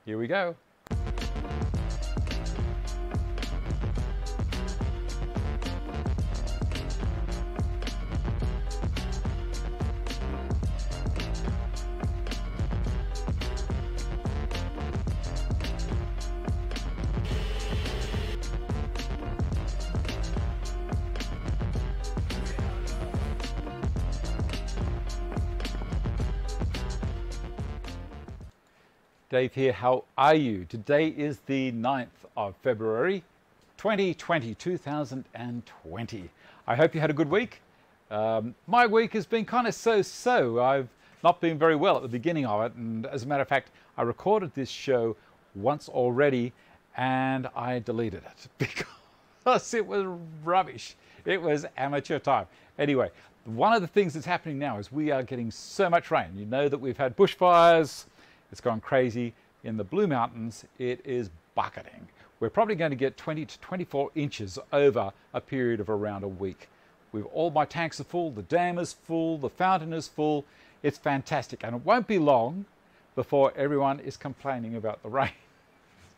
Here we go. Dave here, how are you? Today is the 9th of February, 2020. I hope you had a good week. My week has been kind of so-so. I've not been very well at the beginning of it, and as a matter of fact, I recorded this show once already and I deleted it because it was rubbish. It was amateur time. Anyway, one of the things that's happening now is we are getting so much rain. You know that we've had bushfires. It's gone crazy. In the Blue Mountains, it is bucketing. We're probably going to get 20 to 24 inches over a period of around a week. All my tanks are full, the dam is full, the fountain is full. It's fantastic, and it won't be long before everyone is complaining about the rain.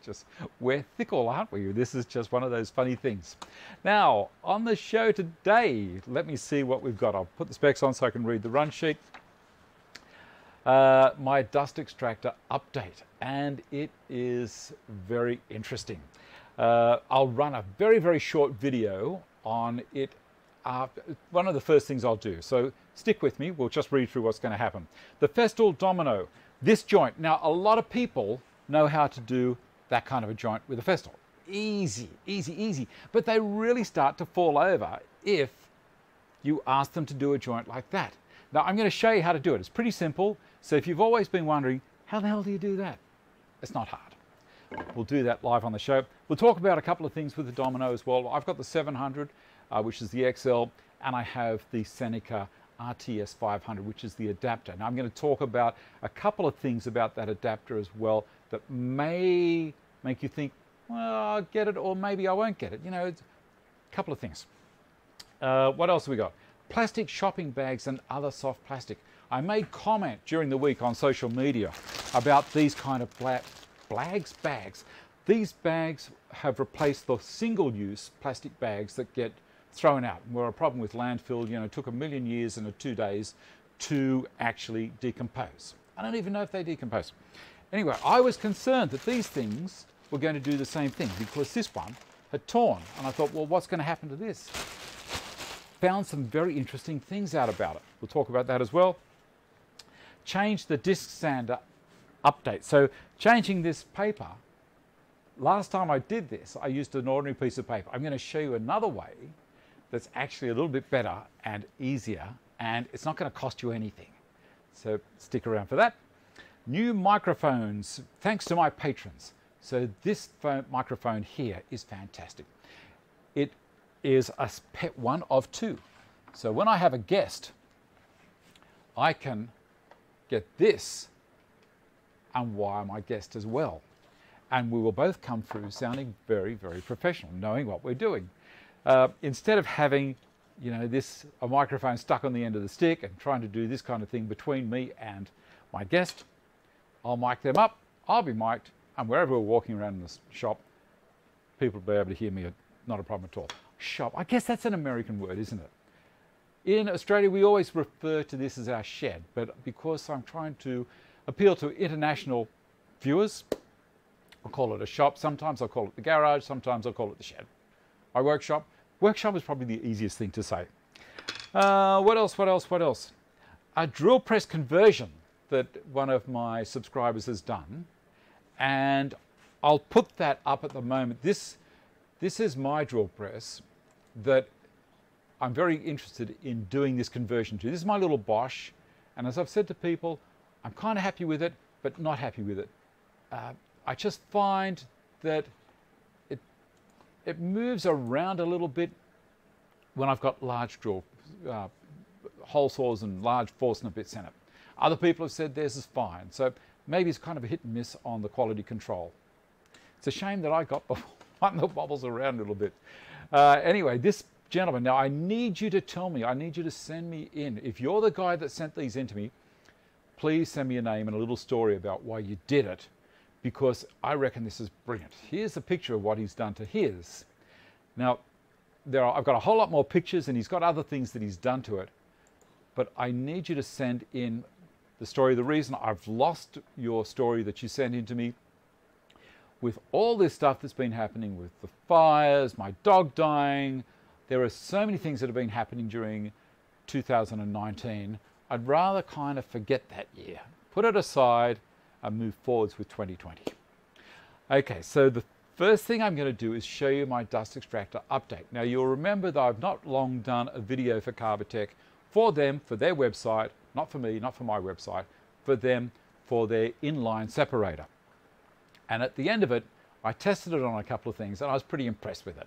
Just, we're fickle, aren't we? This is just one of those funny things. Now, on the show today, let me see what we've got. I'll put the specs on so I can read the run sheet. My dust extractor update, and it is very interesting. I'll run a very short video on it. One of the first things I'll do, so stick with me, we'll just read through what's going to happen. The Festool Domino, this joint. Now, a lot of people know how to do that kind of a joint with a Festool. Easy, but they really start to fall over if you ask them to do a joint like that. Now, I'm going to show you how to do it. It's pretty simple. So if you've always been wondering, how the hell do you do that? It's not hard. We'll do that live on the show. We'll talk about a couple of things with the Domino as well. I've got the 700, which is the XL, and I have the Seneca RTS 500, which is the adapter. Now, I'm going to talk about a couple of things about that adapter as well that may make you think, well, I'll get it, or maybe I won't get it. You know, it's a couple of things. What else have we got? Plastic shopping bags and other soft plastic. I made comment during the week on social media about these kind of bags. These bags have replaced the single-use plastic bags that get thrown out. We're a problem with landfill. You know, it took 1 million years and 2 days to actually decompose. I don't even know if they decompose. Anyway, I was concerned that these things were going to do the same thing because this one had torn. And I thought, well, what's going to happen to this? Found some very interesting things out about it. We'll talk about that as well. Change the disc sander update. So changing this paper, last time I did this, I used an ordinary piece of paper. I'm going to show you another way that's actually a little bit better and easier, and it's not going to cost you anything. So stick around for that. New microphones, thanks to my patrons. So this microphone here is fantastic. It is a pet one of two. So when I have a guest, I can get this and wire my guest as well. And we will both come through sounding very professional, knowing what we're doing. Instead of having, you know, a microphone stuck on the end of the stick and trying to do this kind of thing between me and my guest, I'll mic them up, I'll be mic'd, and wherever we're walking around in the shop, people will be able to hear me, not a problem at all. Shop, I guess that's an American word, isn't it? In Australia, we always refer to this as our shed, but because I'm trying to appeal to international viewers, I'll call it a shop. Sometimes I'll call it the garage, sometimes I'll call it the shed. My workshop. Workshop is probably the easiest thing to say. What else? A drill press conversion that one of my subscribers has done, and I'll put that up at the moment. This is my drill press that I'm very interested in doing this conversion to. This is my little Bosch, and as I've said to people, I'm kind of happy with it, but not happy with it. I just find that it moves around a little bit when I've got large drill hole saws and large Forstner bits in it. Other people have said theirs is fine, so maybe it's kind of a hit and miss on the quality control. It's a shame that I got the one that wobbles around a little bit. Anyway, this gentleman, now I need you to tell me, I need you to send me in. If you're the guy that sent these in to me, please send me a name and a little story about why you did it, because I reckon this is brilliant. Here's a picture of what he's done to his. Now, I've got a whole lot more pictures, and he's got other things that he's done to it, but I need you to send in the story. The reason I've lost your story that you sent in to me, with all this stuff that's been happening with the fires, my dog dying, there are so many things that have been happening during 2019. I'd rather kind of forget that year, put it aside, and move forwards with 2020. Okay, so the first thing I'm going to do is show you my dust extractor update. Now, you'll remember that I've not long done a video for Carbatec for them, for their website, not for me, not for my website, for them, for their inline separator. And at the end of it, I tested it on a couple of things, and I was pretty impressed with it.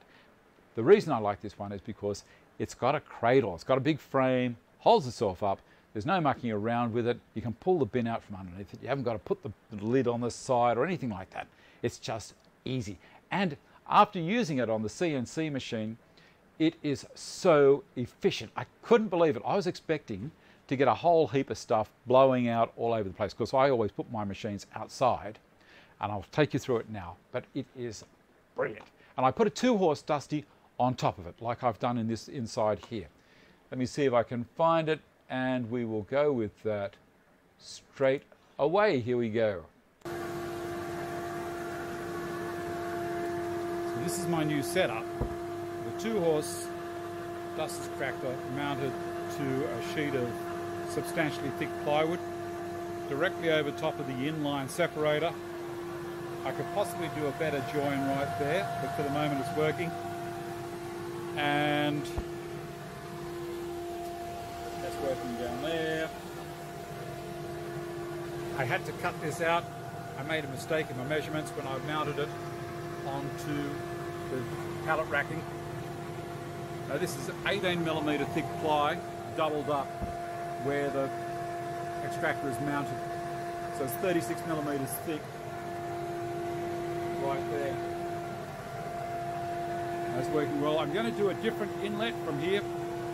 The reason I like this one is because it's got a cradle, it's got a big frame, holds itself up, there's no mucking around with it, you can pull the bin out from underneath it, you haven't got to put the lid on the side or anything like that. It's just easy. And after using it on the CNC machine, it is so efficient. I couldn't believe it. I was expecting to get a whole heap of stuff blowing out all over the place, because I always put my machines outside, and I'll take you through it now, but it is brilliant. And I put a 2-horse Dusty on top of it, like I've done in this inside here. Let me see if I can find it, and we will go with that straight away. Here we go. So this is my new setup. The 2-horse dust extractor mounted to a sheet of substantially thick plywood directly over top of the inline separator. I could possibly do a better join right there, but for the moment it's working. And that's working down there. I had to cut this out. I made a mistake in my measurements when I mounted it onto the pallet racking. Now this is 18mm thick ply, doubled up where the extractor is mounted. So it's 36mm thick right there. That's working well. I'm going to do a different inlet from here.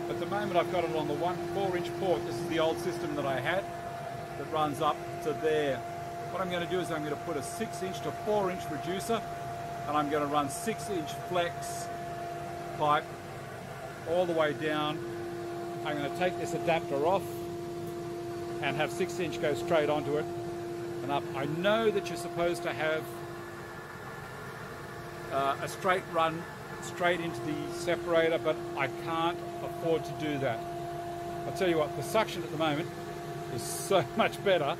At the moment I've got it on the 4-inch port. This is the old system that I had that runs up to there. What I'm going to do is I'm going to put a 6-inch to 4-inch reducer, and I'm going to run 6-inch flex pipe all the way down. I'm going to take this adapter off and have 6-inch go straight onto it and up. I know that you're supposed to have a straight run straight into the separator, but I can't afford to do that. I'll tell you what, the suction at the moment is so much better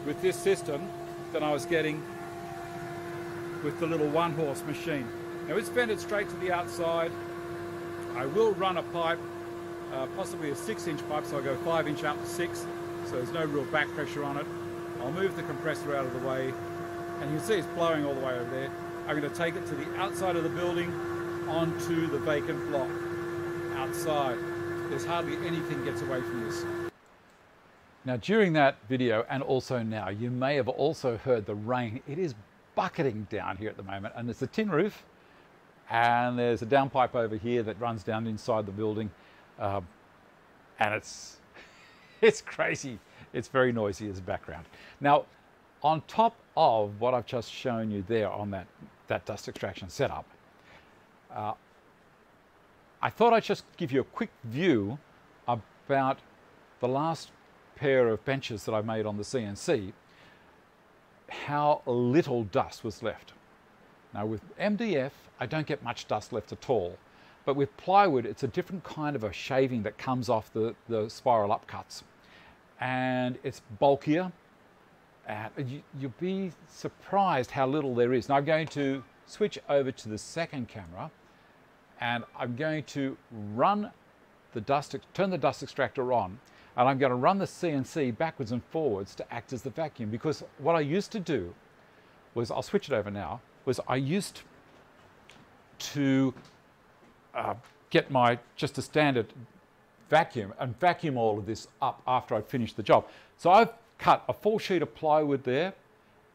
with this system than I was getting with the little 1-horse machine. Now it's vented straight to the outside. I will run a pipe, possibly a 6-inch pipe, so I'll go 5-inch out to 6, so there's no real back pressure on it. I'll move the compressor out of the way, and you can see it's blowing all the way over there. I'm going to take it to the outside of the building onto the vacant block outside. There's hardly anything gets away from this. Now during that video, and also now, you may have also heard the rain. It is bucketing down here at the moment, and it's a tin roof, and there's a downpipe over here that runs down inside the building, and it's crazy. It's very noisy as a background. Now, on top of what I've just shown you there on that dust extraction setup, I thought I'd just give you a quick view about the last pair of benches that I made on the CNC, how little dust was left. Now with MDF, I don't get much dust left at all, but with plywood, it's a different kind of a shaving that comes off the spiral upcuts, and it's bulkier, and you'll be surprised how little there is. Now I'm going to switch over to the second camera, and I'm going to run turn the dust extractor on, and I'm going to run the CNC backwards and forwards to act as the vacuum, because what I used to do was, I'll switch it over now, was I used to get just a standard vacuum and vacuum all of this up after I'd finished the job. So I've cut a full sheet of plywood there,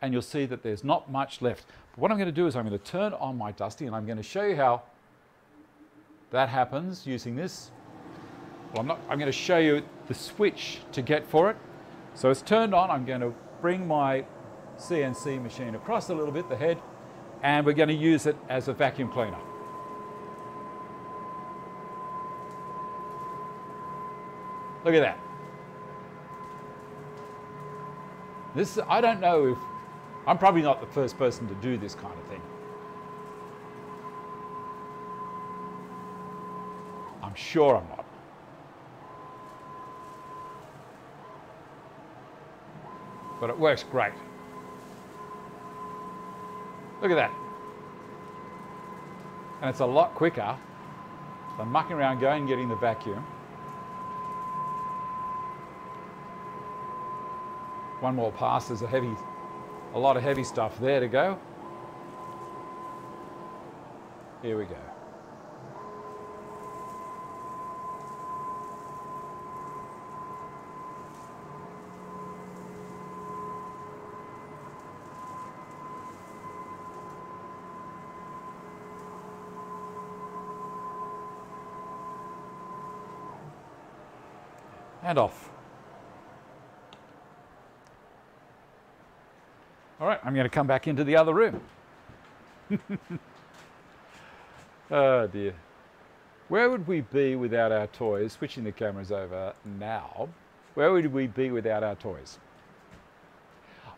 and you'll see that there's not much left. But what I'm going to do is I'm going to turn on my Dusty, and I'm going to show you how that happens using this. Well, I'm going to show you the switch to get for it. So it's turned on. I'm going to bring my CNC machine across a little bit, the head, and we're going to use it as a vacuum cleaner. Look at that. This, I don't know if, I'm probably not the first person to do this kind of thing. I'm sure I'm not. But it works great. Look at that. And it's a lot quicker than mucking around going and getting the vacuum. One more pass, there's a lot of heavy stuff there to go. Here we go. And off. All right, I'm going to come back into the other room. Oh dear. Where would we be without our toys? Switching the cameras over now. Where would we be without our toys?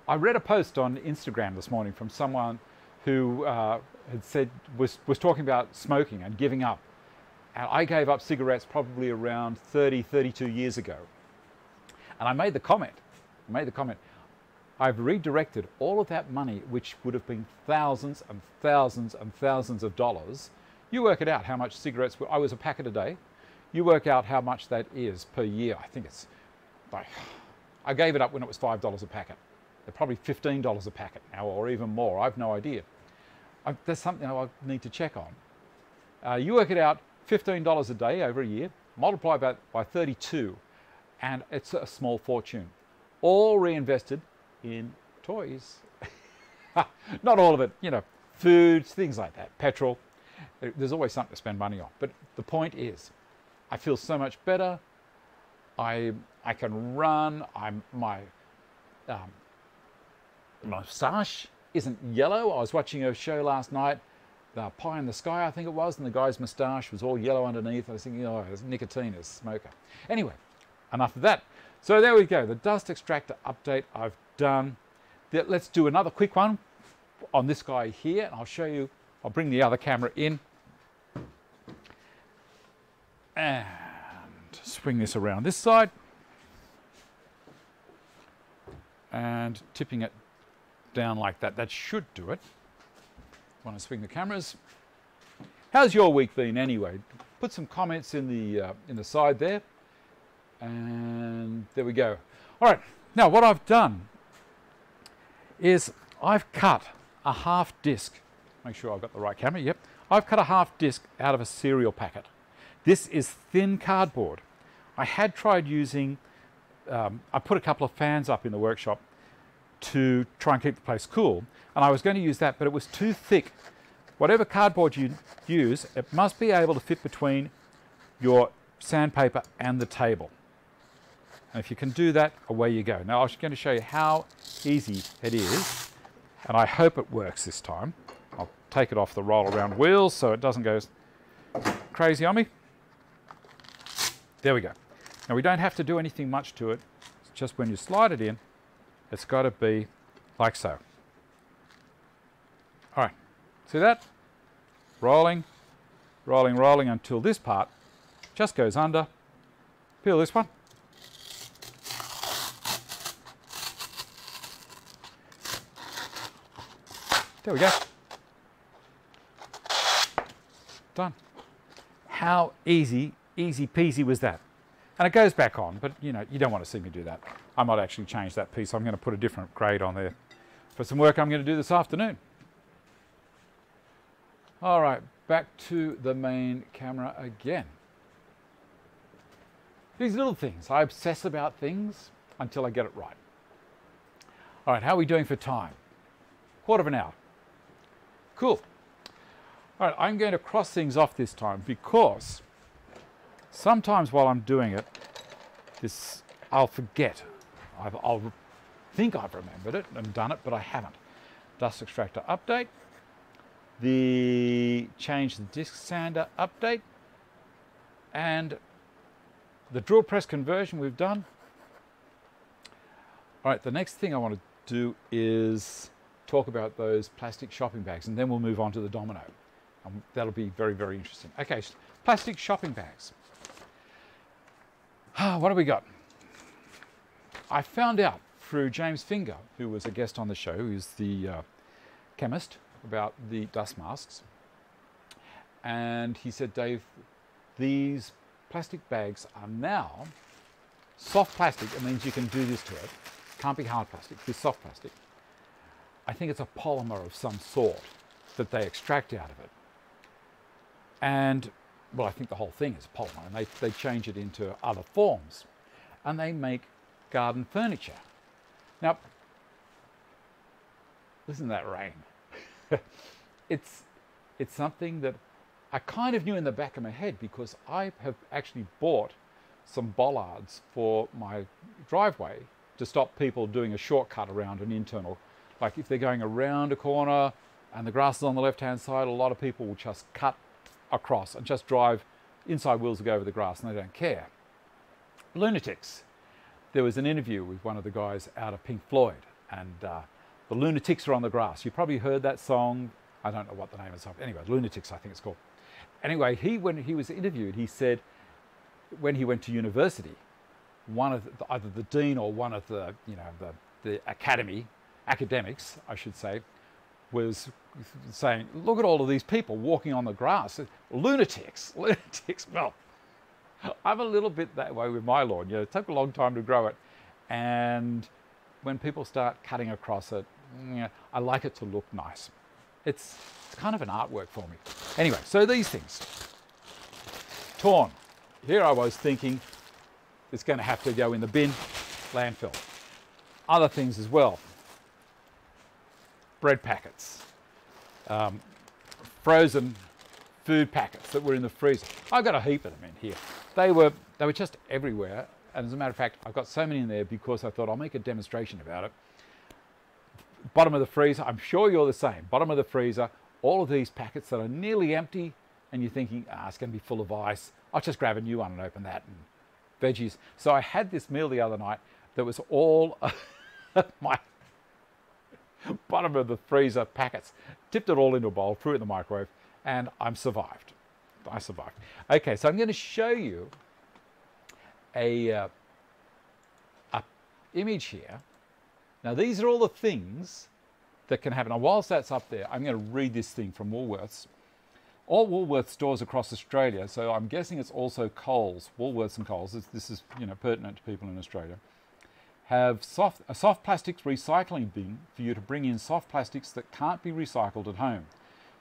I read a post on Instagram this morning from someone who had said, was talking about smoking and giving up. And I gave up cigarettes probably around 30, 32 years ago. And I made the comment, I've redirected all of that money, which would have been thousands and thousands and thousands of dollars. You work it out how much cigarettes, I was a packet a day. You work out how much that is per year. I think it's like, I gave it up when it was $5 a packet. They're probably $15 a packet now or even more. I've no idea. There's something I need to check on. You work it out, $15 a day over a year, multiply that by 32, and it's a small fortune. All reinvested in toys. Not all of it, you know, foods, things like that, petrol. There's always something to spend money on. But the point is, I feel so much better. I can run. My moustache isn't yellow. I was watching a show last night, the Pie in the Sky, I think it was, and the guy's moustache was all yellow underneath. I was thinking, oh, it's nicotine, it's smoker. Anyway, enough of that. So there we go, the dust extractor update I've done. Let's do another quick one on this guy here, and I'll show you, I'll bring the other camera in and swing this around this side and tipping it down like that. That should do it. Want to swing the cameras. How's your week been anyway? Put some comments in the side there. And there we go. All right, now what I've done is I've cut a half disc. Make sure I've got the right camera, yep. I've cut a half disc out of a cereal packet. This is thin cardboard. I had tried using, I put a couple of fans up in the workshop to try and keep the place cool, and I was going to use that, but it was too thick. Whatever cardboard you use, it must be able to fit between your sandpaper and the table. And if you can do that, away you go. Now I'm going to show you how easy it is, and I hope it works this time. I'll take it off the roll around wheels so it doesn't go crazy on me. There we go. Now we don't have to do anything much to it. It's just when you slide it in, it's got to be like so. All right, see that? Rolling, rolling, rolling until this part just goes under. Peel this one. There we go. Done. How easy peasy was that? And it goes back on, but you know, you don't want to see me do that. I might actually change that piece. I'm going to put a different grade on there for some work I'm going to do this afternoon. All right, back to the main camera again. These little things, I obsess about things until I get it right. All right, how are we doing for time? Quarter of an hour. Cool. All right, I'm going to cross things off this time because sometimes while I'm doing it, I'll forget. I'll think I've remembered it and done it, but I haven't. Dust extractor update. The change the disc sander update. And the drill press conversion we've done. All right, the next thing I want to do is talk about those plastic shopping bags, and then we'll move on to the Domino. That'll be very, very interesting. Okay, plastic shopping bags. What have we got? I found out through James Finger, who was a guest on the show, who's the chemist, about the dust masks. And he said, Dave, these plastic bags are now soft plastic. It means you can do this to it. Can't be hard plastic, this soft plastic. I think it's a polymer of some sort that they extract out of it. And, well, I think the whole thing is polymer, and they change it into other forms. And they make garden furniture. Now, listen to that rain. It's something that I kind of knew in the back of my head, because I have actually bought some bollards for my driveway to stop people doing a shortcut around an internal. Like if they're going around a corner and the grass is on the left-hand side, a lot of people will just cut across and just drive, inside wheels will go over the grass and they don't care. Lunatics. There was an interview with one of the guys out of Pink Floyd, and the Lunatics are on the grass. You probably heard that song. I don't know what the name is. Anyway, Lunatics, I think it's called. Anyway, when he was interviewed, he said when he went to university, one of either the dean or one of the academics, I should say, was saying, look at all of these people walking on the grass. Lunatics. Well, I'm a little bit that way with my lawn. It took a long time to grow it. And when people start cutting across it, I like it to look nice. It's kind of an artwork for me. Anyway, so these things. Torn. Here I was thinking it's going to have to go in the bin, landfill. Other things as well. Bread packets. Frozen food packets that were in the freezer. I've got a heap of them in here. They were just everywhere. And as a matter of fact, I've got so many in there because I thought I'll make a demonstration about it. Bottom of the freezer, I'm sure you're the same. Bottom of the freezer, all of these packets that are nearly empty, and you're thinking, it's going to be full of ice. I'll just grab a new one and open that, and veggies. So I had this meal the other night that was all my bottom of the freezer packets. Tipped it all into a bowl, threw it in the microwave, and I survived. Okay, so I'm going to show you a image here. Now, these are all the things that can happen. Now, whilst that's up there, I'm going to read this thing from Woolworths. All Woolworths stores across Australia, so I'm guessing it's also Coles, Woolworths and Coles, this is pertinent to people in Australia, have a soft plastics recycling bin for you to bring in soft plastics that can't be recycled at home.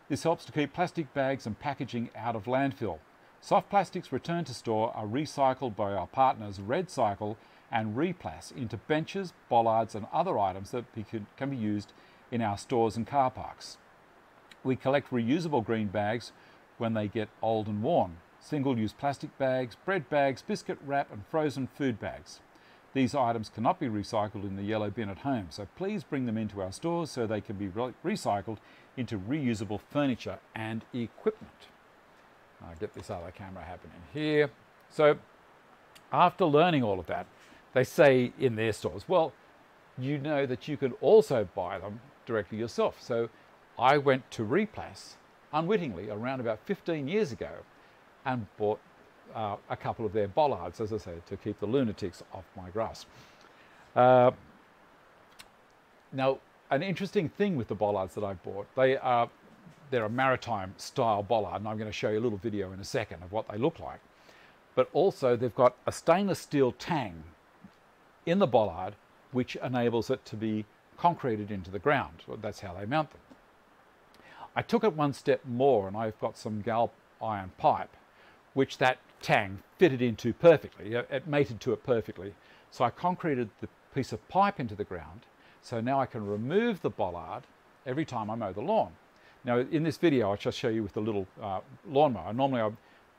This helps to keep plastic bags and packaging out of landfill. Soft plastics returned to store are recycled by our partners RedCycle and Replas into benches, bollards and other items that can be used in our stores and car parks. We collect reusable green bags when they get old and worn, single-use plastic bags, bread bags, biscuit wrap and frozen food bags. These items cannot be recycled in the yellow bin at home, so please bring them into our stores so they can be recycled into reusable furniture and equipment. I'll get this other camera happening here. So after learning all of that, they say in their stores, well, you know that you can also buy them directly yourself. So I went to Replas unwittingly around about 15 years ago and bought a couple of their bollards, as I said, to keep the lunatics off my grass. Now, an interesting thing with the bollards that I bought, they're a maritime style bollard, and I'm going to show you a little video in a second of what they look like. But also they've got a stainless steel tang in the bollard, which enables it to be concreted into the ground. That's how they mount them. I took it one step more, and I've got some gal iron pipe, which that tang fitted into perfectly. It mated to it perfectly. So I concreted the piece of pipe into the ground. So now I can remove the bollard every time I mow the lawn. Now in this video, I'll just show you with the little lawnmower. Normally,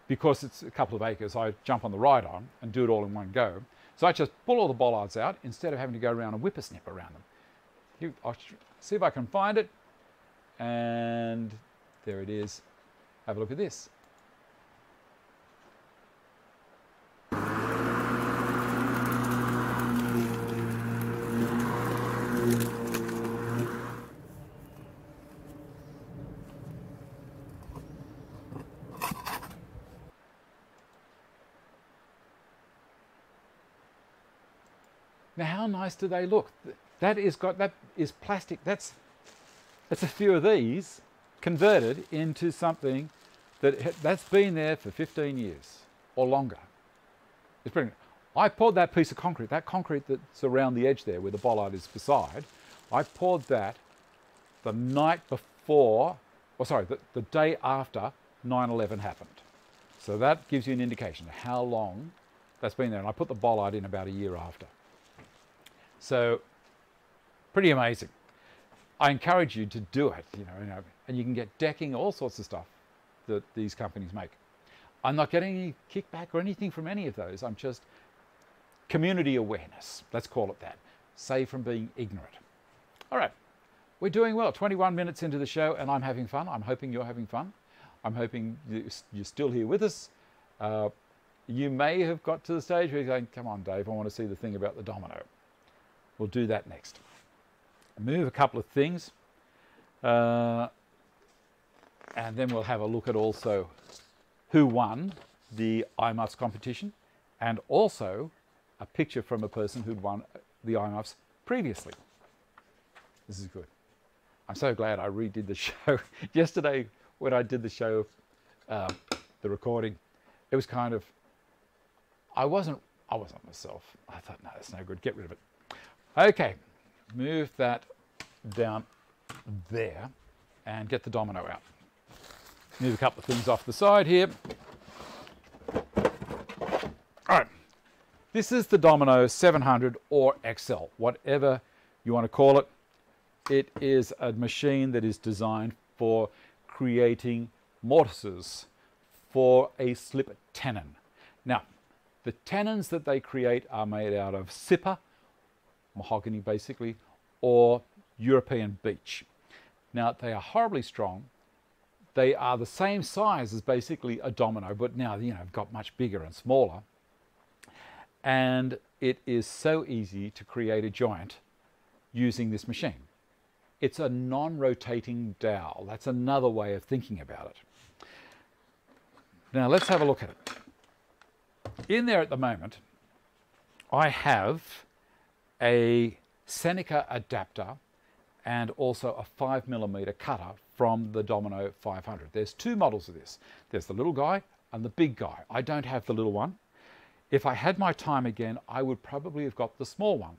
because it's a couple of acres, I jump on the ride-on and do it all in one go. So I just pull all the bollards out instead of having to go around and whippersnip around them. I'll see if I can find it. And there it is. Have a look at this. Now, how nice do they look? That is plastic. That's a few of these converted into something that's been there for 15 years or longer. It's brilliant. I poured that piece of concrete, that concrete that's around the edge there where the bollard is beside, I poured that the night before, or sorry, the day after 9/11 happened. So that gives you an indication of how long that's been there. And I put the bollard in about a year after. So pretty amazing. I encourage you to do it, and you can get decking, all sorts of stuff that these companies make. I'm not getting any kickback or anything from any of those. I'm just community awareness. Let's call it that. Save from being ignorant. All right, we're doing well. 21 minutes into the show, and I'm having fun. I'm hoping you're having fun. I'm hoping you're still here with us. You may have got to the stage where you're going, come on, Dave, I want to see the thing about the domino. We'll do that next. Move a couple of things. And then we'll have a look at also who won the IMUFs competition, and also a picture from a person who'd won the IMUFs previously. This is good. I'm so glad I redid the show. Yesterday, when I did the show, the recording, it was kind of, I wasn't myself. I thought, no, that's no good, get rid of it. Okay, move that down there and get the domino out. Move a couple of things off the side here. All right, this is the Domino 700 or XL, whatever you want to call it. It is a machine that is designed for creating mortises for a slip tenon. Now, the tenons that they create are made out of Cypher, mahogany basically, or European beech. Now, they are horribly strong. They are the same size as basically a domino, but now, got much bigger and smaller. And it is so easy to create a joint using this machine. It's a non-rotating dowel. That's another way of thinking about it. Now, let's have a look at it. In there at the moment, I have a Seneca Adaptor and also a 5mm cutter from the Domino 500. There's two models of this. There's the little guy and the big guy. I don't have the little one. If I had my time again, I would probably have got the small one.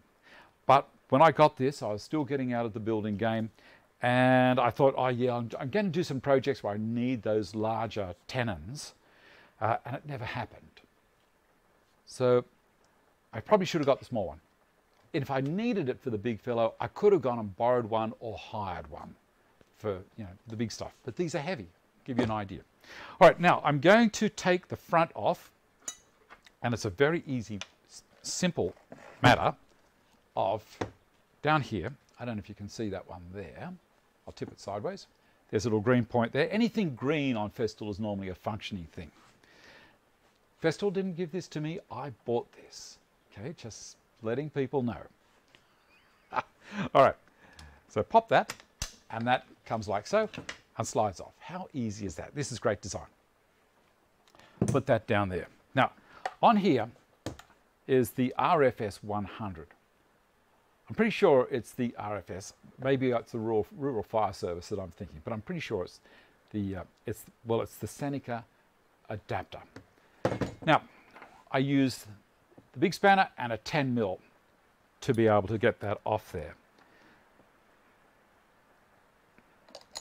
But when I got this, I was still getting out of the building game, and I thought, oh yeah, I'm going to do some projects where I need those larger tenons, and it never happened. So I probably should have got the small one. If I needed it for the big fellow, I could have gone and borrowed one or hired one for the big stuff. But these are heavy, give you an idea. All right, now I'm going to take the front off, and it's a very easy, simple matter of down here. I don't know if you can see that one there. I'll tip it sideways. There's a little green point there. Anything green on Festool is normally a functioning thing. Festool didn't give this to me. I bought this. Okay, just letting people know. All right, so pop that, and that comes like so and slides off. How easy is that? This is great design. Put that down there. Now, on here is the RFS 100. I'm pretty sure it's the RFS. Maybe it's the Rural Fire Service that I'm thinking, but I'm pretty sure it's the Seneca Adaptor. Now, I use the big spanner and a 10mm to be able to get that off there.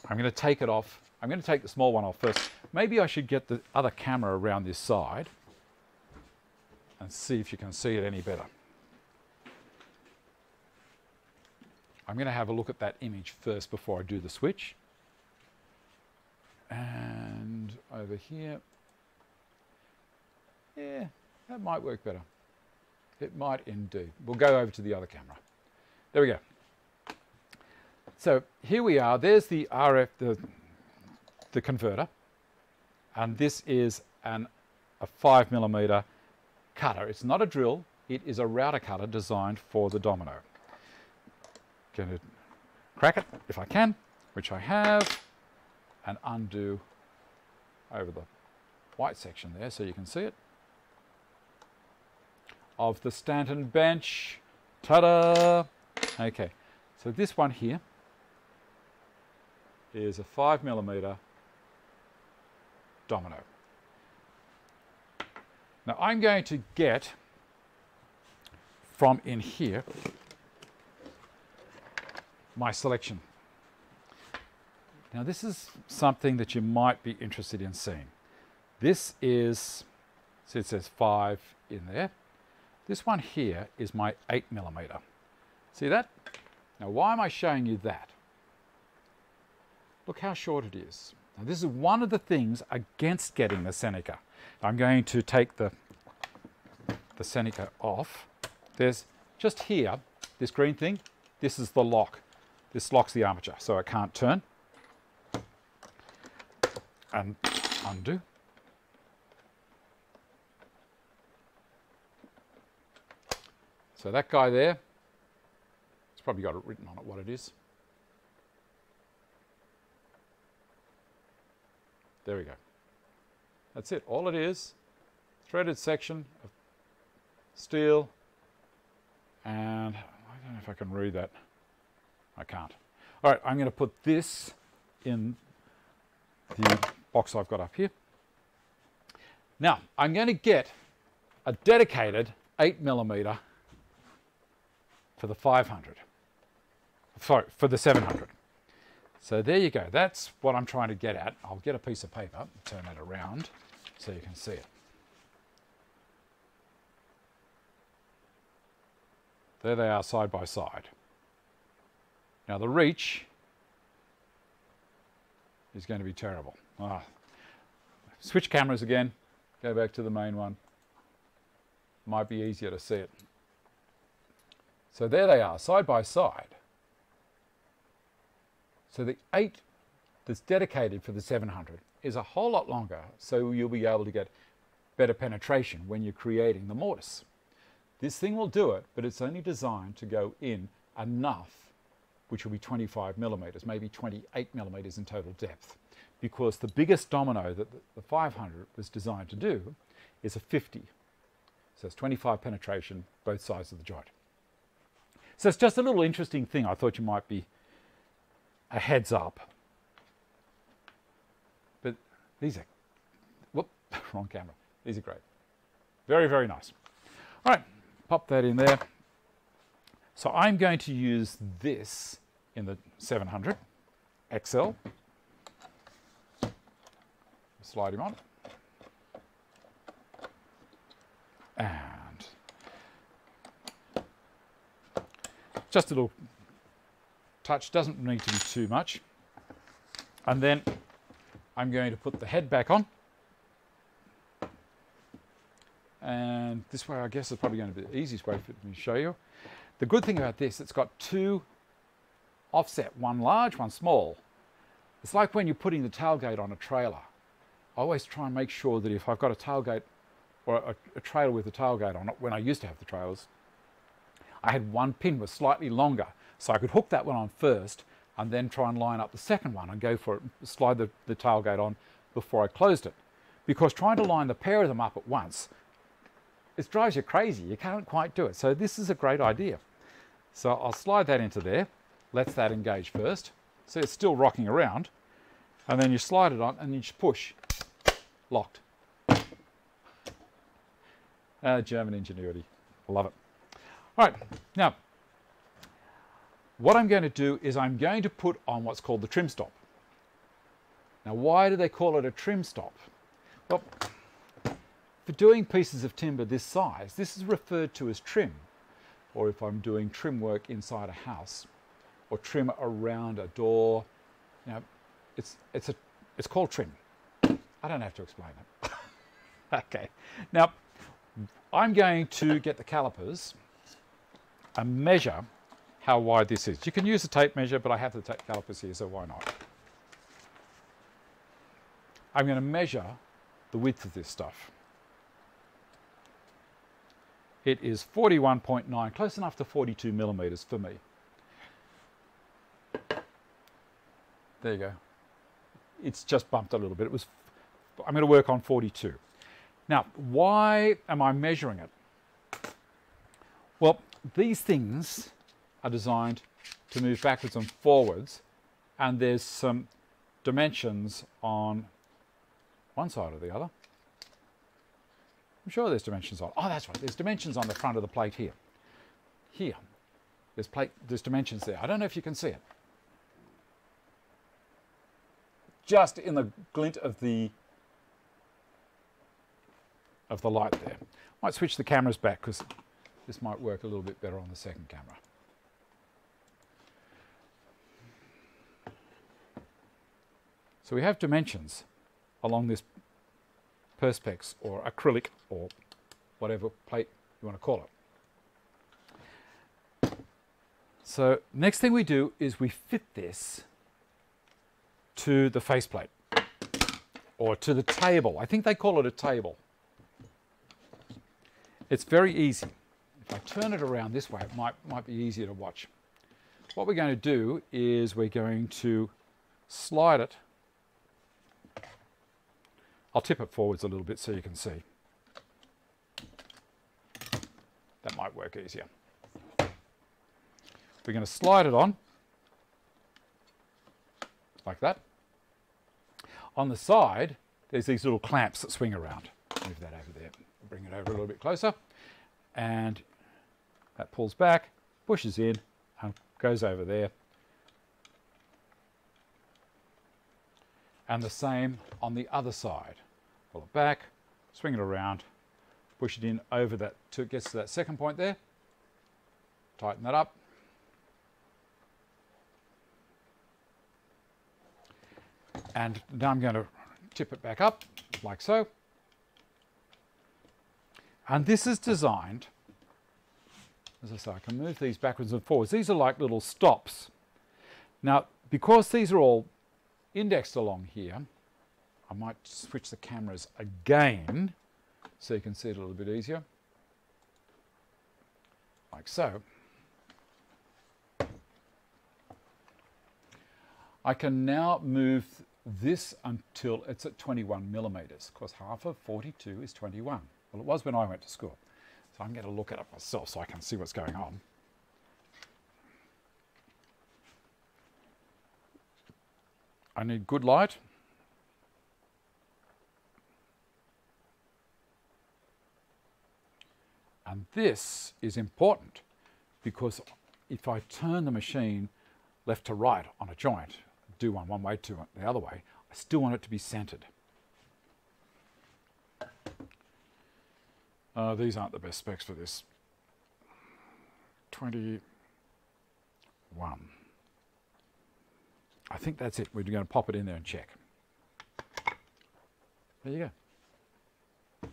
I'm going to take it off. I'm going to take the small one off first. Maybe I should get the other camera around this side and see if you can see it any better. I'm going to have a look at that image first before I do the switch. And over here, yeah, that might work better. It might indeed. We'll go over to the other camera. There we go. So here we are. There's the RF, the converter, and this is a 5mm cutter. It's not a drill. It is a router cutter designed for the domino. Going to crack it if I can, which I have, and undo over the white section there so you can see it, of the Stanton bench. Ta-da! Okay, so this one here is a 5mm domino. Now I'm going to get from in here my selection. Now this is something that you might be interested in seeing. This is, so it says 5 in there. This one here is my 8mm. See that? Now why am I showing you that? Look how short it is. Now this is one of the things against getting the Seneca. I'm going to take the Seneca off. There's just here, this green thing, this is the lock. This locks the armature so it can't turn. And undo. So that guy there, it's probably got it written on it what it is. There we go. That's it. All it is, threaded section of steel, and I don't know if I can read that. I can't. All right, I'm going to put this in the box I've got up here. Now, I'm going to get a dedicated 8mm for the 500. Sorry, for the 700. So there you go. That's what I'm trying to get at. I'll get a piece of paper, turn it around so you can see it. There they are side by side. Now the reach is going to be terrible. Switch cameras again. Go back to the main one. Might be easier to see it. So there they are, side by side. So the 8 that's dedicated for the 700 is a whole lot longer, so you'll be able to get better penetration when you're creating the mortise. This thing will do it, but it's only designed to go in enough, which will be 25mm, maybe 28mm in total depth, because the biggest domino that the 500 was designed to do is a 50. So it's 25 penetration, both sides of the joint. So it's just a little interesting thing. I thought you might be a heads up. But these are, whoop, wrong camera. These are great. Very, very nice. All right, pop that in there. So I'm going to use this in the 700 XL. Slide him on. And just a little touch, doesn't need to be too much. And then I'm going to put the head back on. And this way, I guess, is probably going to be the easiest way for me to show you. The good thing about this, it's got two offset, one large, one small. It's like when you're putting the tailgate on a trailer. I always try and make sure that if I've got a tailgate or a trailer with a tailgate on it, when I used to have the trailers, I had one pin was slightly longer, so I could hook that one on first and then try and line up the second one and go for it, slide the tailgate on before I closed it. Because trying to line the pair of them up at once, it drives you crazy. You can't quite do it. So this is a great idea. So I'll slide that into there, lets that engage first. So it's still rocking around. And then you slide it on and you just push, locked. German ingenuity, love it. All right, now, what I'm going to do is I'm going to put on what's called the trim stop. Now, why do they call it a trim stop? Well, for doing pieces of timber this size, this is referred to as trim. Or if I'm doing trim work inside a house, or trim around a door, you know, it's called trim. I don't have to explain it. Okay. Now, I'm going to get the calipers and measure how wide this is. You can use a tape measure, but I have the tape calipers here, so why not? I'm going to measure the width of this stuff. It is 41.9, close enough to 42 millimeters for me. There you go. It's just bumped a little bit. I'm going to work on 42. Now, why am I measuring it? Well, these things are designed to move backwards and forwards, and there's some dimensions on one side or the other. I'm sure there's dimensions on. Oh, that's right. There's dimensions on the front of the plate here. Here, there's dimensions there. I don't know if you can see it. Just in the glint of the light there. Might switch the cameras back because this might work a little bit better on the second camera. So we have dimensions along this perspex or acrylic or whatever plate you want to call it. So next thing we do is we fit this to the faceplate or to the table. I think they call it a table. It's very easy. If I turn it around this way, it might be easier to watch. What we're going to do is we're going to slide it. I'll tip it forwards a little bit so you can see. That might work easier. We're going to slide it on like that. On the side, there's these little clamps that swing around. Move that over there. Bring it over a little bit closer. And that pulls back, pushes in, and goes over there. And the same on the other side. Pull it back, swing it around, push it in over that, till it gets to that second point there. Tighten that up. And now I'm going to tip it back up, like so. And this is designed, as I say, I can move these backwards and forwards. These are like little stops. Now, because these are all indexed along here, I might switch the cameras again so you can see it a little bit easier. Like so. I can now move this until it's at 21 millimeters, because half of 42 is 21. Well, it was when I went to school. So I'm going to look at it myself so I can see what's going on. I need good light. And this is important because if I turn the machine left to right on a joint, do one way, to the other way, I still want it to be centered. These aren't the best specs for this. 21. I think that's it. We're going to pop it in there and check. There you go.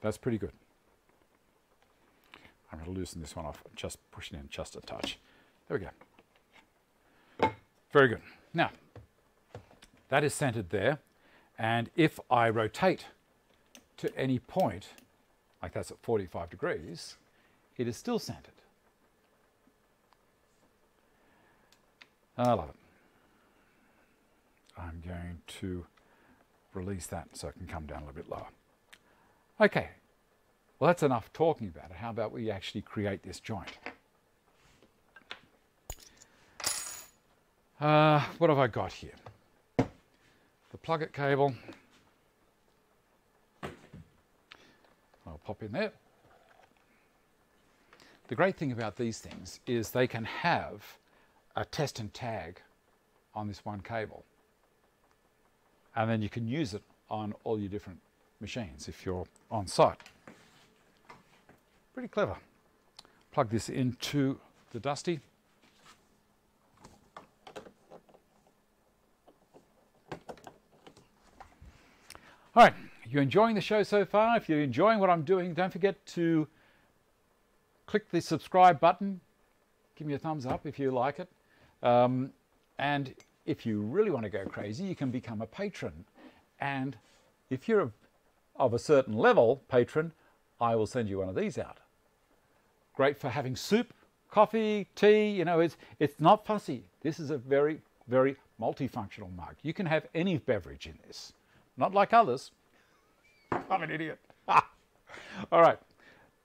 That's pretty good. I'm going to loosen this one off, just push it in just a touch. There we go. Very good. Now, that is centered there. And if I rotate to any point, like that's at 45 degrees, it is still centered. I love it. I'm going to release that so it can come down a little bit lower. Okay, well that's enough talking about it. How about we actually create this joint? What have I got here? The plug-it cable. I'll pop in there. The great thing about these things is they can have a test and tag on this one cable. And then you can use it on all your different machines if you're on site. Pretty clever. Plug this into the Dusty. All right, you're enjoying the show so far, if you're enjoying what I'm doing, don't forget to click the subscribe button. Give me a thumbs up if you like it. And if you really want to go crazy, you can become a patron. And if you're of a certain level patron, I will send you one of these out. Great for having soup, coffee, tea, you know, it's not fussy. This is a very, very multifunctional mug. You can have any beverage in this, not like others. I'm an idiot. All right,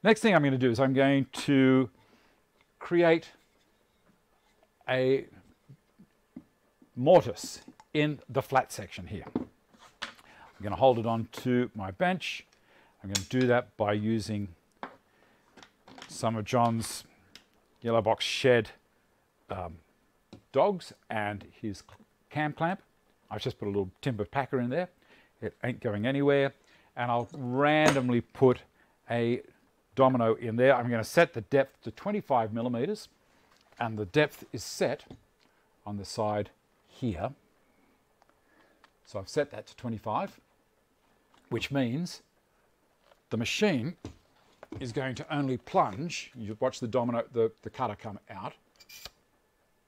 next thing I'm going to do is I'm going to create a mortise in the flat section here. I'm going to hold it onto my bench. I'm going to do that by using some of John's Yellow Box Shed dogs and his cam clamp. I've just put a little timber packer in there. It ain't going anywhere. And I'll randomly put a domino in there. I'm going to set the depth to 25 millimeters, and the depth is set on the side here. So I've set that to 25, which means the machine is going to only plunge. You watch the domino, the cutter come out.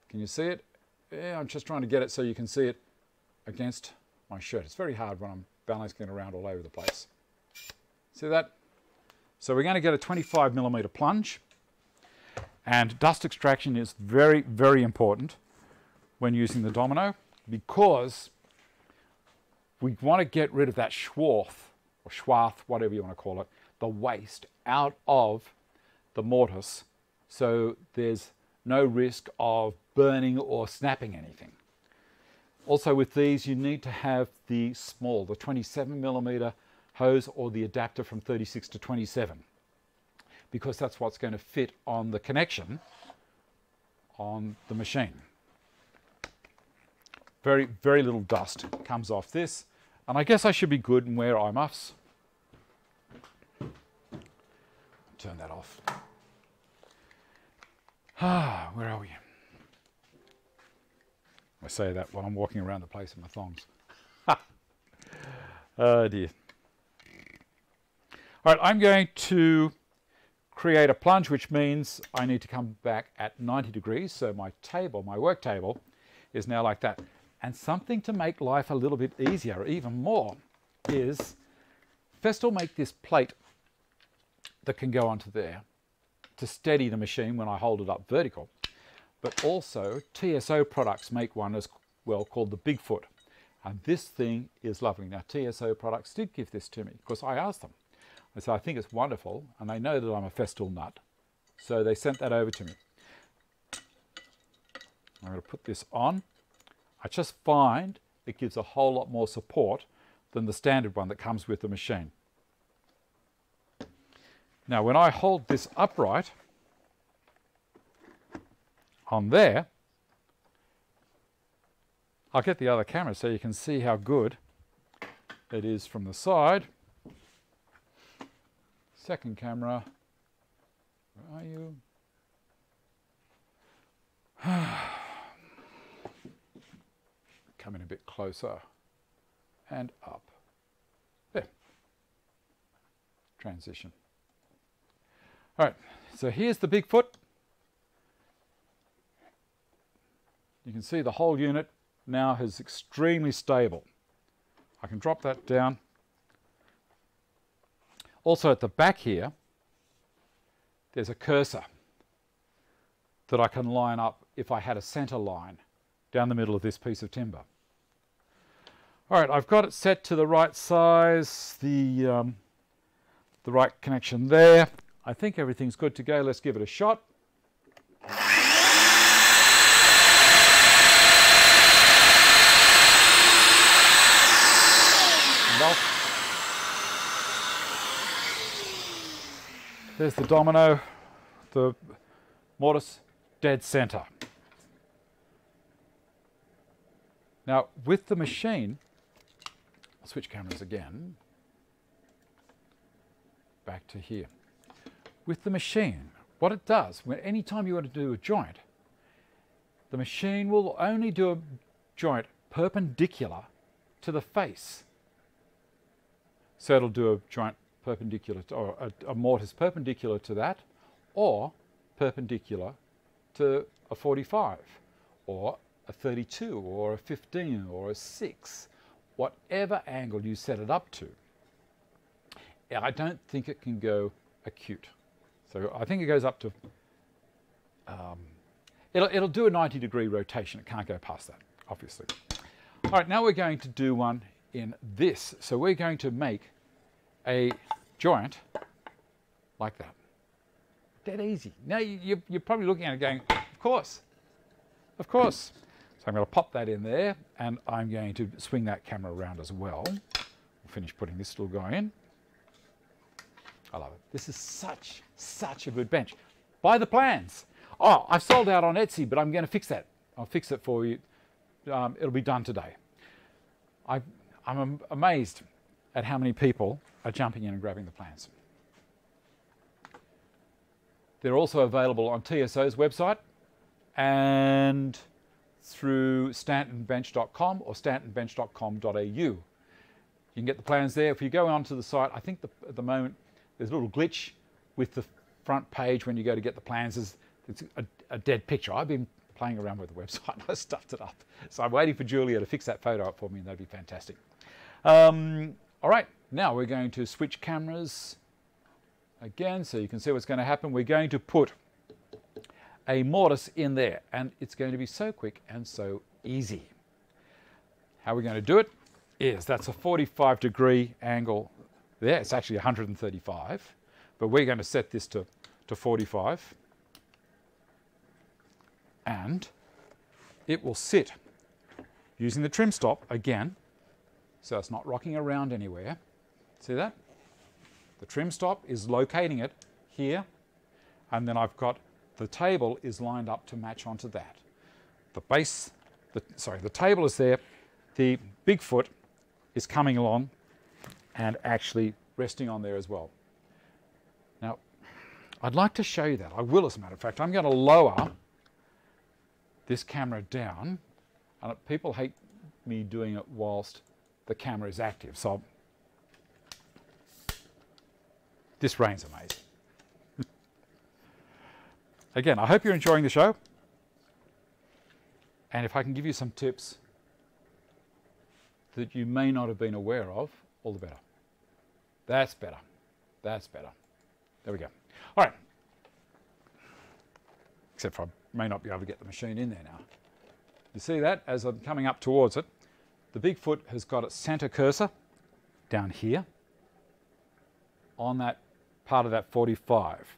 Can you see it? Yeah, I'm just trying to get it so you can see it against my shirt. It's very hard when I'm balancing it around all over the place. See that? So we're going to get a 25 millimeter plunge, and dust extraction is very, very important when using the domino, because we want to get rid of that swarth, or swarth, whatever you want to call it, the waste out of the mortise, so there's no risk of burning or snapping anything. Also with these, you need to have the 27 millimeter hose or the adapter from 36 to 27, because that's what's going to fit on the connection on the machine. Very, very little dust comes off this, and I guess I should be good and wear eye muffs. Turn that off. Where are we? I say that while I'm walking around the place in my thongs. Oh dear. All right, I'm going to create a plunge, which means I need to come back at 90 degrees. So my table, my work table, is now like that. And something to make life a little bit easier, even more, is Festool make this plate that can go onto there to steady the machine when I hold it up vertical. But also TSO products make one as well called the Bigfoot. And this thing is lovely. Now TSO products did give this to me because I asked them. I said, I think it's wonderful, and they know that I'm a Festool nut. So they sent that over to me. I'm going to put this on. I just find it gives a whole lot more support than the standard one that comes with the machine. Now when I hold this upright on there, I'll get the other camera so you can see how good it is from the side. Second camera, where are you? Coming a bit closer and up. There. Transition. All right, so here's the Bigfoot. You can see the whole unit now is extremely stable. I can drop that down. Also at the back here, there's a cursor that I can line up if I had a center line down the middle of this piece of timber. All right, I've got it set to the right size, the right connection there. I think everything's good to go. Let's give it a shot. There's the domino, the mortise, dead center. Now with the machine, I'll switch cameras again, back to here. With the machine, what it does, any time you want to do a joint, the machine will only do a joint perpendicular to the face. So it'll do a joint perpendicular to, or a mortise perpendicular to that, or perpendicular to a 45, or a 32, or a 15, or a 6, whatever angle you set it up to. I don't think it can go acute. So I think it goes up to, it'll do a 90-degree rotation. It can't go past that, obviously. All right, now we're going to do one in this. So we're going to make a joint like that. Dead easy. Now you're probably looking at it going, of course, of course. So I'm going to pop that in there, and I'm going to swing that camera around as well. We'll finish putting this little guy in. I love it. This is such a good bench. Buy the plans. Oh, I've sold out on Etsy, but I'm going to fix that. I'll fix it for you. It'll be done today. I'm amazed at how many people are jumping in and grabbing the plans. They're also available on TSO's website and through stantonbench.com or stantonbench.com.au. You can get the plans there. If you go onto the site, I think at the moment there's a little glitch with the front page when you go to get the plans. It's a dead picture. I've been playing around with the website and I stuffed it up. So I'm waiting for Julia to fix that photo up for me, and that'd be fantastic. All right, now we're going to switch cameras again so you can see what's going to happen. We're going to put a mortise in there, and it's going to be so quick and so easy. How we're going to do it is, that's a 45-degree angle there. It's actually 135, but we're going to set this to 45, and it will sit using the trim stop again, so it's not rocking around anywhere. See that? The trim stop is locating it here, and then I've got the table is lined up to match onto that. The base, the table is there, the big foot is coming along and actually resting on there as well. Now, I'd like to show you that. I will, as a matter of fact. I'm going to lower this camera down, and people hate me doing it whilst the camera is active, so this rain's amazing. Again, I hope you're enjoying the show, and if I can give you some tips that you may not have been aware of, all the better. That's better. That's better. There we go. All right. Except for I may not be able to get the machine in there now. You see that? As I'm coming up towards it, the big foot has got its center cursor down here on that part of that 45.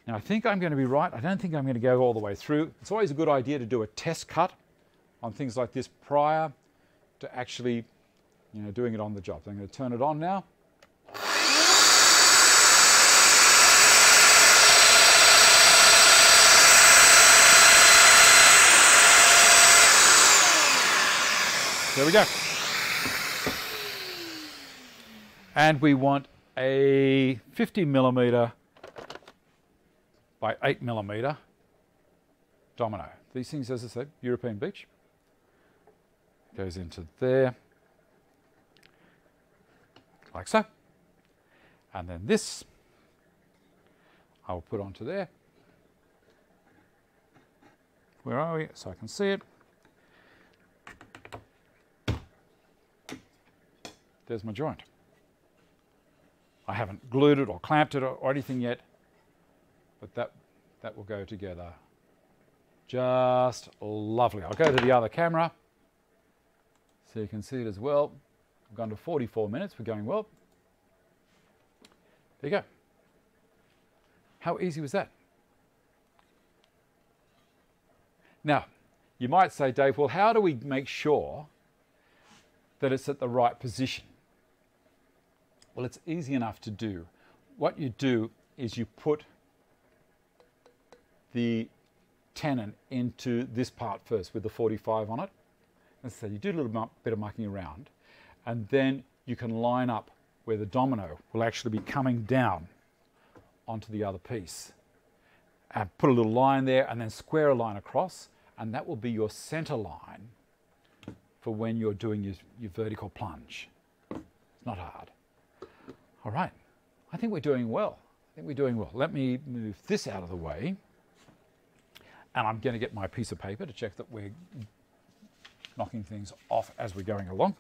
Now I think I'm going to be right. I don't think I'm going to go all the way through. It's always a good idea to do a test cut on things like this prior to actually, doing it on the job. So I'm going to turn it on now. There we go. And we want a 50mm by 8mm domino. These things, as I said, European beech. Goes into there, like so. And then this, I'll put onto there. Where are we? So I can see it. There's my joint. I haven't glued it or clamped it or anything yet, but that will go together just lovely. I'll go to the other camera so you can see it as well. I've gone to 44 minutes. We're going well. There you go. How easy was that? Now, you might say, Dave, well, how do we make sure that it's at the right position? Well, it's easy enough to do. What you do is you put the tenon into this part first with the 45 on it. And so you do a little bit of mucking around, and then you can line up where the domino will actually be coming down onto the other piece. And put a little line there and then square a line across, and that will be your center line for when you're doing your vertical plunge. It's not hard. All right, I think we're doing well. I think we're doing well. Let me move this out of the way. And I'm going to get my piece of paper to check that we're knocking things off as we're going along.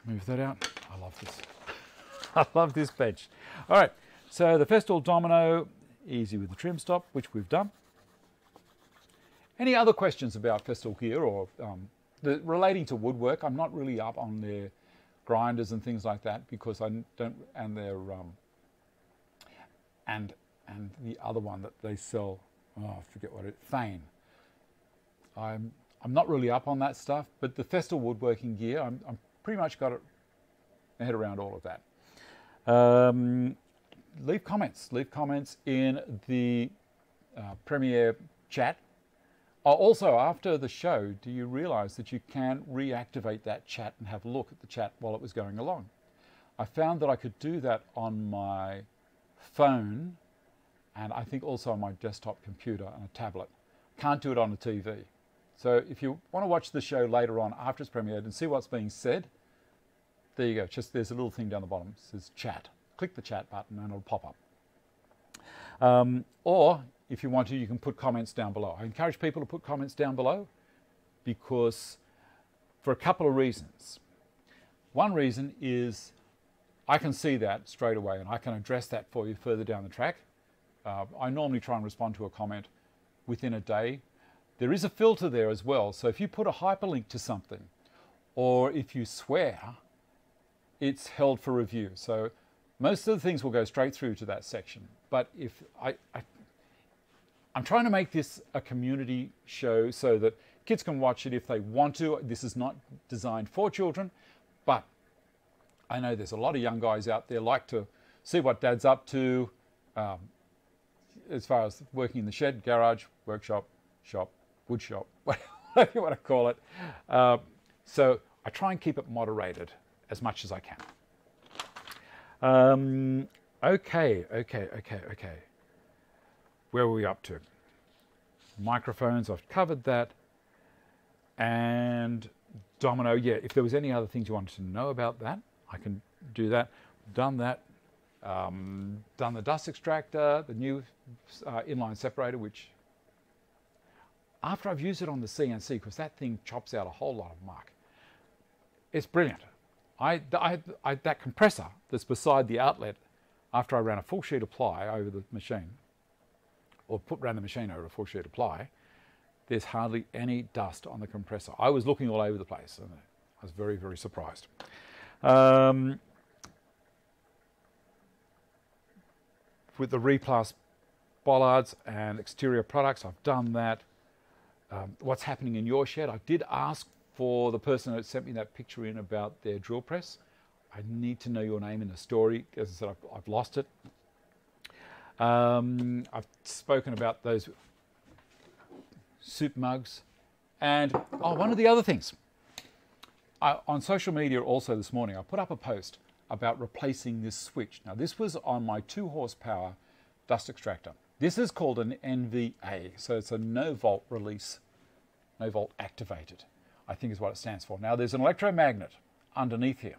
Move that out. I love this. I love this bench. All right, so the Festool Domino, easy with the trim stop, which we've done. Any other questions about Festool gear or relating to woodwork? I'm not really up on their grinders and things like that because I don't, and their and the other one that they sell, oh, I forget what it, Thane. I'm not really up on that stuff, but the Festool woodworking gear, I'm pretty much got my head around all of that. Leave comments in the Premiere chat. Also, after the show, do you realize that you can reactivate that chat and have a look at the chat while it was going along? I found that I could do that on my phone and I think also on my desktop computer and a tablet. Can't do it on a TV. So if you want to watch the show later on after it's premiered and see what's being said, there you go. Just there's a little thing down the bottom. It says chat. Click the chat button and it'll pop up. Or if you want to, you can put comments down below. I encourage people to put comments down below because for a couple of reasons. One reason is I can see that straight away and I can address that for you further down the track. I normally try and respond to a comment within a day. There is a filter there as well. So if you put a hyperlink to something or if you swear, it's held for review. So most of the things will go straight through to that section. But if I'm trying to make this a community show so that kids can watch it if they want to. This is not designed for children, but I know there's a lot of young guys out there like to see what Dad's up to as far as working in the shed, garage, workshop, shop, wood shop, whatever you want to call it. So I try and keep it moderated as much as I can. Okay. Where were we up to? Microphones, I've covered that. And Domino, yeah, if there was any other things you wanted to know about that, I can do that. Done that. Done the dust extractor, the new inline separator, which after I've used it on the CNC, because that thing chops out a whole lot of muck, it's brilliant. That compressor that's beside the outlet, after I ran a full sheet of ply over the machine, or ran the machine over a full sheet of ply, there's hardly any dust on the compressor. I was looking all over the place and I was very, very surprised. With the Replast bollards and exterior products, I've done that. What's happening in your shed? I did ask for the person that sent me that picture in about their drill press. I need to know your name in the story. As I said, I've lost it. I've spoken about those soup mugs. And one of the other things, on social media also this morning, I put up a post about replacing this switch. Now this was on my 2 horsepower dust extractor. This is called an NVA, so it's a no volt release, no volt activated, I think is what it stands for. Now there's an electromagnet underneath here.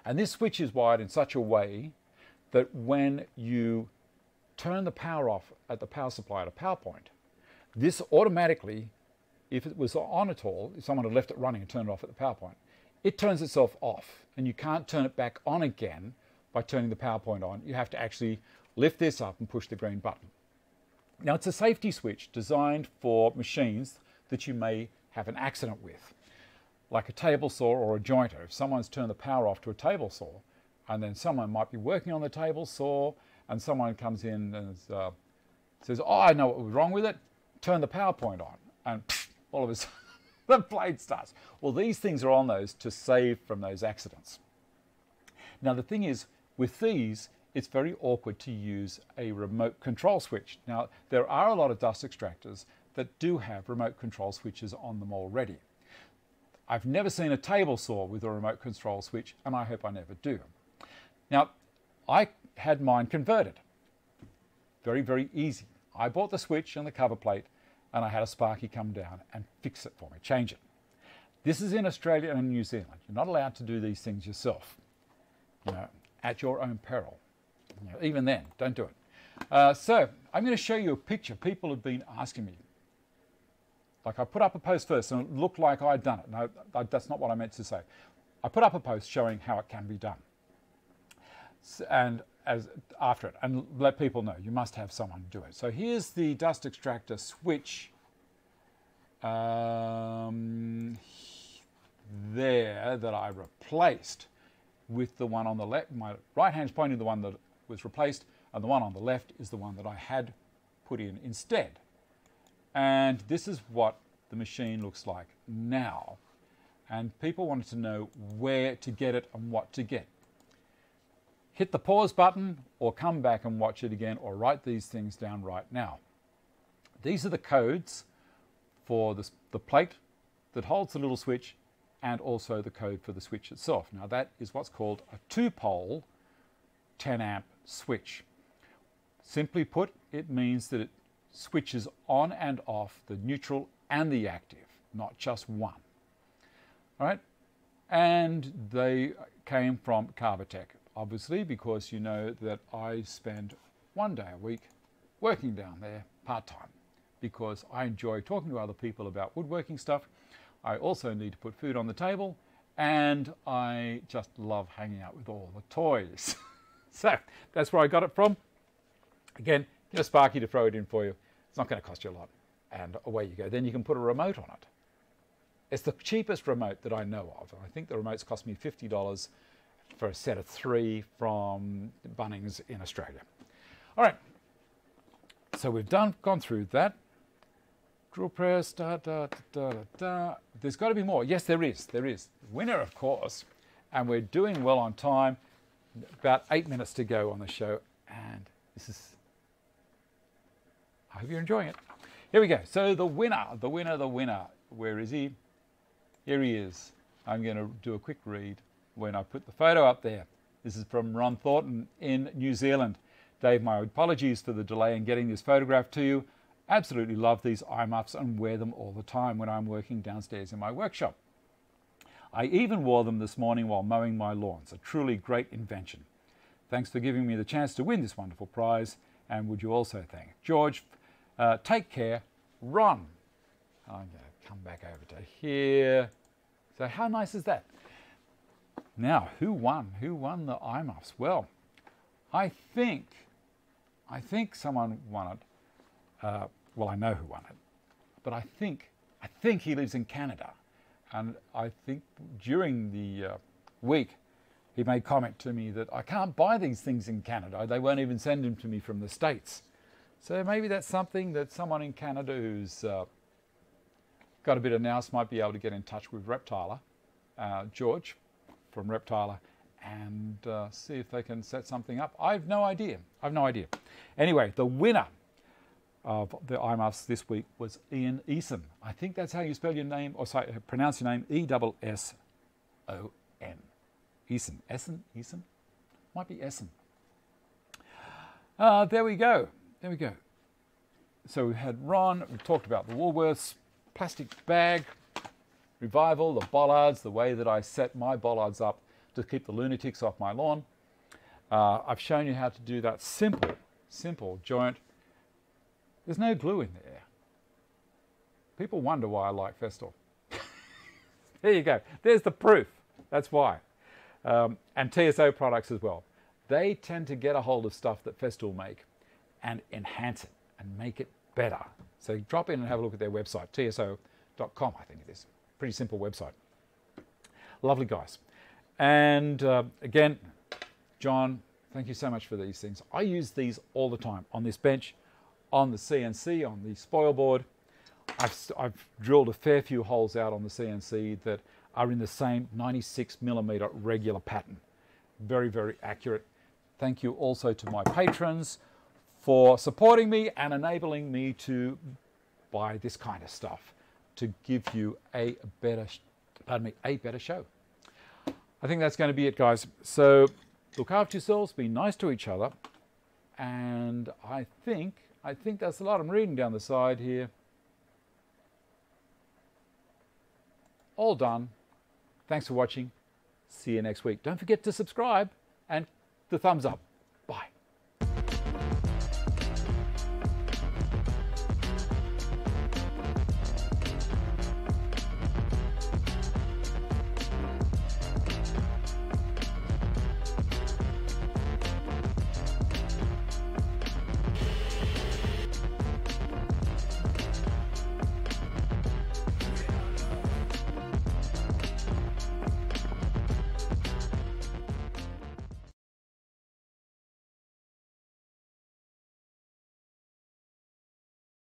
And this switch is wired in such a way that when you turn the power off at the power supply at a power point, this automatically, if it was on at all, if someone had left it running and turned it off at the power point, it turns itself off and you can't turn it back on again by turning the power point on. You have to actually lift this up and push the green button. Now it's a safety switch designed for machines that you may have an accident with, like a table saw or a jointer. If someone's turned the power off to a table saw and then someone might be working on the table saw and someone comes in and says, oh, I know what was wrong with it, turn the power point on, and all of a sudden the blade starts. Well, these things are on those to save from those accidents. Now the thing is, with these, it's very awkward to use a remote control switch. Now, there are a lot of dust extractors that do have remote control switches on them already. I've never seen a table saw with a remote control switch, and I hope I never do. Now, I had mine converted. Very, very easy. I bought the switch and the cover plate, and I had a Sparky come down and fix it for me, change it. This is in Australia and New Zealand. You're not allowed to do these things yourself. you know, at your own peril. You know, even then, don't do it. So I'm going to show you a picture. People have been asking me. Like, I put up a post first and it looked like I'd done it. No, that's not what I meant to say. I put up a post showing how it can be done. And after it, and let people know, you must have someone do it. So here's the dust extractor switch there that I replaced with the one on the left. My right hand's pointing to the one that was replaced, and the one on the left is the one that I had put in instead. And this is what the machine looks like now. And people wanted to know where to get it and what to get. Hit the pause button or come back and watch it again, or write these things down right now. These are the codes for the plate that holds the little switch, and also the code for the switch itself. Now that is what's called a 2-pole 10 amp switch. Simply put, it means that it switches on and off the neutral and the active, not just one. All right, and they came from Carbatec, obviously, because you know that I spend 1 day a week working down there part-time, because I enjoy talking to other people about woodworking stuff. I also need to put food on the table, and I just love hanging out with all the toys. So that's where I got it from. Again, just Sparky to throw it in for you. It's not going to cost you a lot, and away you go. Then you can put a remote on it. It's the cheapest remote that I know of. I think the remotes cost me $50 for a set of 3 from Bunnings in Australia. All right, so we've gone through that. Drill press, There's got to be more. Yes, there is. Winner, of course, and we're doing well on time. About 8 minutes to go on the show, and this is, I hope you're enjoying it. Here we go. So the winner. Where is he? Here he is. I'm going to do a quick read when I put the photo up there. This is from Ron Thornton in New Zealand. Dave, my apologies for the delay in getting this photograph to you. Absolutely love these eye muffs and wear them all the time when I'm working downstairs in my workshop. I even wore them this morning while mowing my lawns. A truly great invention. Thanks for giving me the chance to win this wonderful prize. And would you also thank George? Take care, Ron. I'm going to come back over to here. So how nice is that? Now, who won? Who won the eye muffs? Well, I think someone won it. Well, I know who won it, but I think he lives in Canada, and I think during the week he made comment to me that I can't buy these things in Canada. They won't even send them to me from the States. So maybe that's something that someone in Canada who's got a bit of nous might be able to get in touch with Reptiler, George from Reptiler, and see if they can set something up. I've no idea. Anyway, the winner of the eye muffs this week was Ian Eason. I think that's how you spell your name, or sorry, pronounce your name, E-S-S-O-N. Eason. Eason? Might be Essen. There we go. So we had Ron, we talked about the Woolworths plastic bag revival, the bollards, the way that I set my bollards up to keep the lunatics off my lawn. I've shown you how to do that simple joint. There's no glue in there. People wonder why I like Festool. There you go. There's the proof. That's why. And TSO products as well. They tend to get a hold of stuff that Festool make and enhance it and make it better. So drop in and have a look at their website, tso.com, I think it is. Pretty simple website. Lovely guys. And again, John, thank you so much for these things. I use these all the time on this bench, on the CNC, on the spoil board. I've drilled a fair few holes out on the CNC that are in the same 96mm regular pattern. Very, very accurate. Thank you also to my patrons for supporting me and enabling me to buy this kind of stuff to give you a better show. I think that's going to be it, guys. So look after yourselves, be nice to each other, and I think that's a lot. I'm reading down the side here. All done. Thanks for watching. See you next week. Don't forget to subscribe. and the thumbs up.